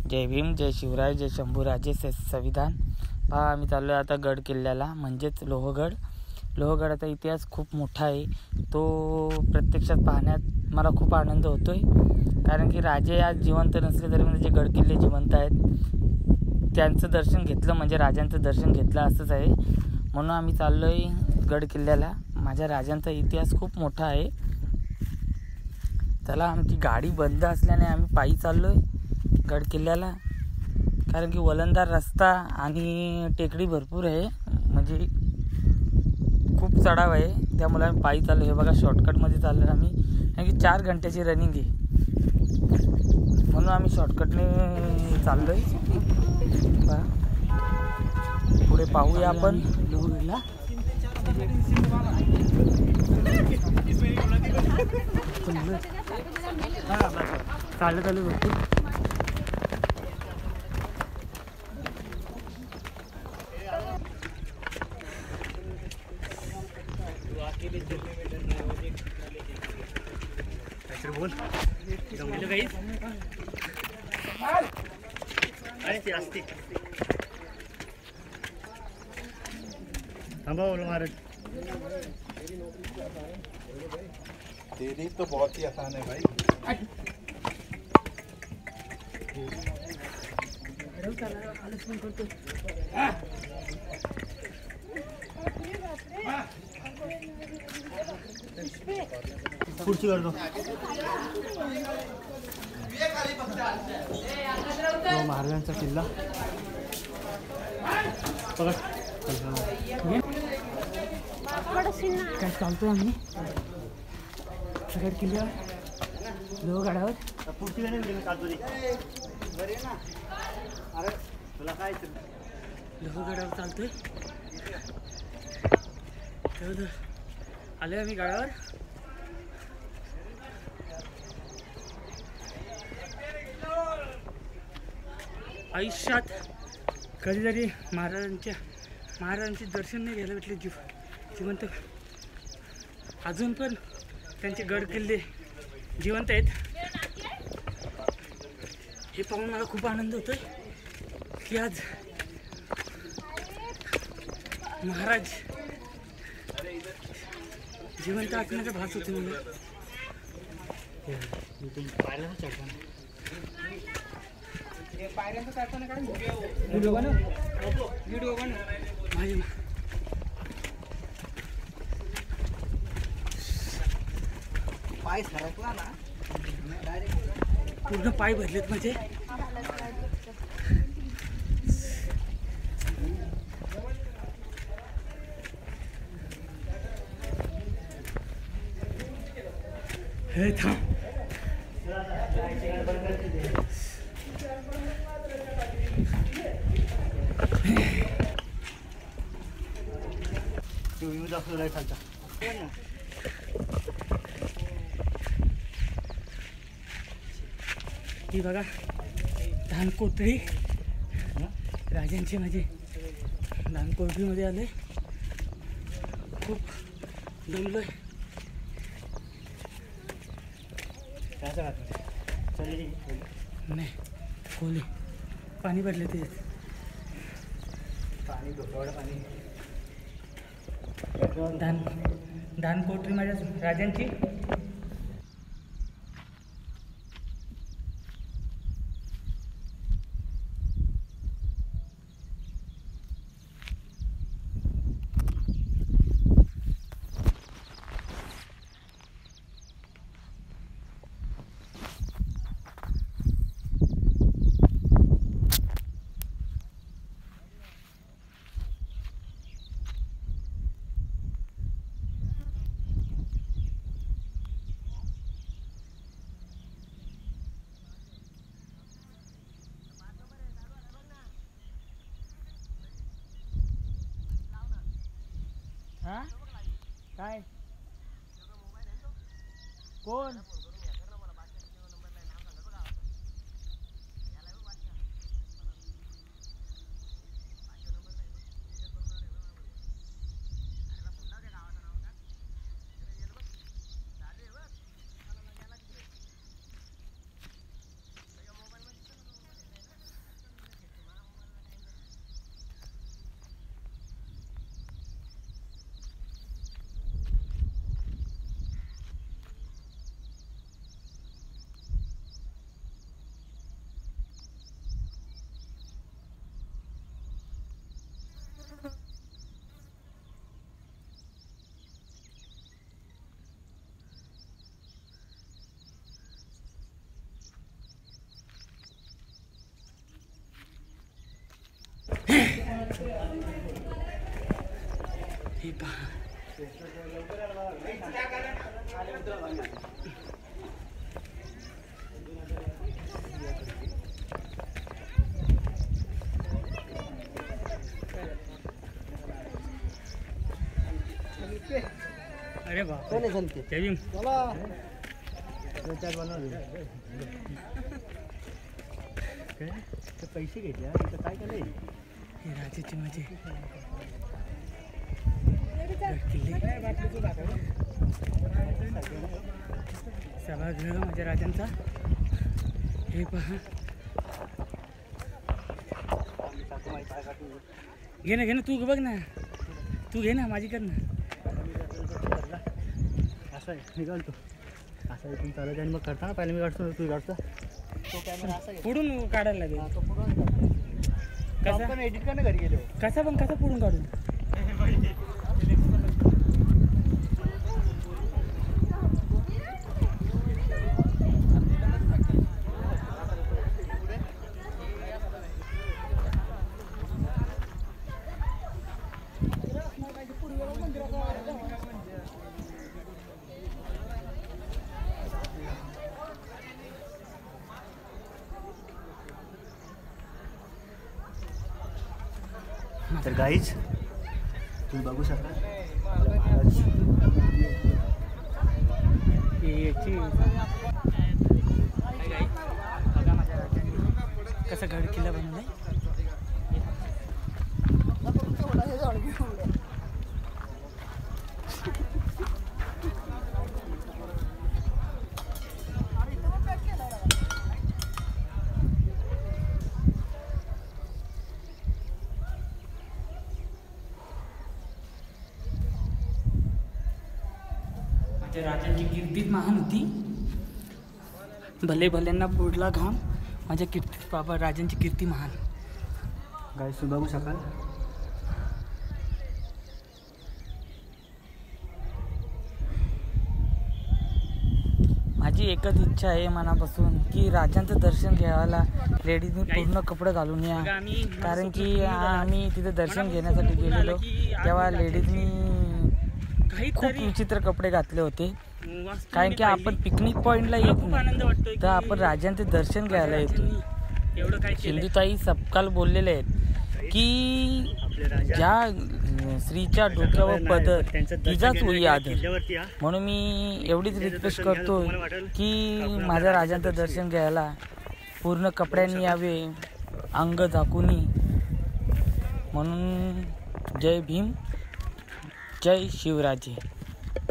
जय भीम, जय शिवराय, जय शंभूराजे संविधान। पहा आम्ही चाललो आहे आता गड किल्ल्याला, म्हणजेच लोहगड। लोहगडाचा इतिहास खूप मोठा आहे। तो प्रत्यक्षात पाहण्यात मला खूप आनंद होतो आहे, कारण की राजे आज जिवंत नसले तरी म्हणजे जे गड किल्ले जिवंत आहेत त्यांचं दर्शन घेतलं म्हणजे राजांचं दर्शन घेतलं असंच आहे। म्हणून आम्ही चाललो आहे गड किल्ल्याला। माझ्या राजांचा इतिहास खूप मोठा आहे। चला, आमची गाडी बंद असल्याने आम्ही पायी चाललो आहे गड किल्ल्याला, कारण की वलंदार रस्ता आणि टेकडी भरपूर आहे, म्हणजे खूप चढाव आहे, त्यामुळे आम्ही पायी चाललो। हे बघा शॉर्टकटमध्ये चाललो आहे आम्ही, कारण की 4 घंट्याची रनिंग आहे, म्हणून आम्ही शॉर्टकटने चाललो आहे। पुढे पाहूया आपण लोहगडला। चालत आलो भरपूर। बोल असते थांबा महाराज। तेरी तो बहुत ही आसान है भाई। खुर्ची कर दो। महाराजांचा किल्ला काय चालतोय आम्ही गड किल्ल्यावर, लोहगडावर। पुढची अरे तुला काय लोहगडावर चालतोय। आलोय आम्ही गडावर। आयुष्यात कधीतरी महाराजांचे दर्शन नाही घ्यायला भेटले जिवंत। अजून पण त्यांचे गड किल्ले जिवंत आहेत, हे पाहून मला खूप आनंद होतोय की आज महाराज जिवंत असण्याचा भास होते मला। पायऱ्यांचा चढताना काय व्हिडिओ बन माझे पाय सरकला ना, पूर्ण पाय भरलेत म्हणजे। हे थांब, खालचा ही बघा धानकोटरी राजांची, माझी धानकोटरीमध्ये आले, खूप दमलोय। नाही खोली पाणी भरले ते पाणी पाणी। धानकोटरी माझ्या राजांची। हाँ काय कोण हे पहा अरे बाप रे जमते जय चला चार बनवले ते पैसे घेतले इथं काय केलंय हे राजाची मजे सभागृह माझ्या राजांचा हे पहा घे ना तू बघ ना तू घे ना माझी कर ना असं आहे निघालतो असं इथून चालत आणि मग करताना पहिले मी काढतो तू काढतो तो कॅमेरा असा आहे पुढून काढायला लागेल तो पुढून कसा एडिट करणं घरी गेलो कसा पुढून काढून तर गाईज तुम्ही बघू शकता याची बघा माझ्या राजांनी कसा गड किल्ला बनवलाय राजांची कीर्तीच महान होती भले भल्यांना बुडला घाम माझ्या कीर्ती बाबा राजांची कीर्ती महान गाईज तुम्ही बघू शकाल माझी एकच इच्छा आहे मनापासून की राजांचं दर्शन घ्यायला लेडीजनी पूर्ण कपडे घालून या कारण की आम्ही तिथे दर्शन घेण्यासाठी गेलेलो तेव्हा लेडीजनी खूप विचित्र कपडे घातले होते कारण की आपण पिकनिक पॉइंटला येत नाही तर आपण राजांचे दर्शन घ्यायला येतो सिंधुताई सबकाल बोललेले आहेत की ज्या स्त्रीच्या डोक्यावर पदर तिचाच होई आदर म्हणून मी एवढीच रिक्वेस्ट करतो की माझ्या राजांचं दर्शन घ्यायला पूर्ण कपड्यांनी यावे अंग झाकून म्हणून जय भीम जय शिवराजे.